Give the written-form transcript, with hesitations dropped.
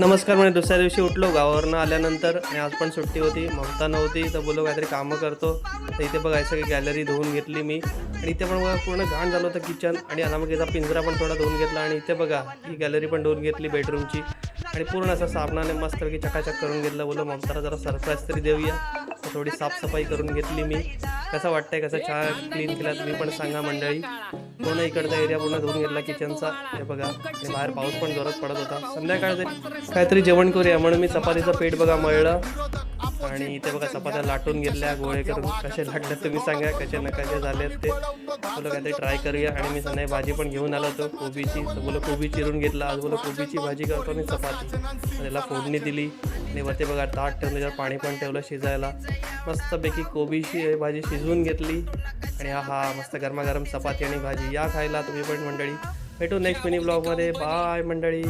नमस्कार. म्हणजे दुसऱ्या दिवशी उठलो गावावरनं आल्यानंतर आणि आज पण सुट्टी होती, ममता नव्हती तर बोललो काहीतरी कामं करतो. तर इथे बघायचं की गॅलरी धुवून घेतली मी आणि इथे पण बघा पूर्ण घाण झालं होतं किचन आणि अनामिकेचा पिंजरा पण थोडा धुवून घेतला आणि इथे बघा ही गॅलरी पण धुवून घेतली बेडरूमची आणि पूर्ण असं साबणाने मस्तपैकी चकाचक करून घेतलं. बोललो ममताला जरा सरप्राईज तरी देऊया. तर थोडी साफसफाई करून घेतली मी. कसं वाटतंय, कसं छान क्लीन केला तुम्ही पण सांगा मंडळी. पूर्ण इकडचा एरिया पूर्ण धुवून घेतला किचनचा. हे बघा आणि बाहेर पाऊस पण जोरात पडत होता. संध्याकाळ काहीतरी जेवण करूया म्हणून मी चपातीचं पीठ बघा मळलं आणि इथे बघा चपात्या लाटून घेतल्या गोळे करून. कसे लाटले तुम्ही सांगा, कसे नकाशे झालेत ते. बोलो काहीतरी ट्राय करूया आणि मी संध्याकाळी भाजी पण घेऊन आलो होतो कोबीची. तर बोलो कोबी चिरून घेतला. आज बोलो कोबीची भाजी करतो आणि चपाती. त्याला फोडणी दिली आणि वरती बघा ताट ठेवलं, त्याच्यावर पाणी पण ठेवलं शिजायला. मस्तपैकी कोबीची भाजी शिजवून घेतली आणि हा मस्त गरमागरम चपाती आणि भाजी या खायला तुम्ही पण मंडळी. भेटू नेक्स्ट मिनी ब्लॉगमध्ये. बाय मंडळी.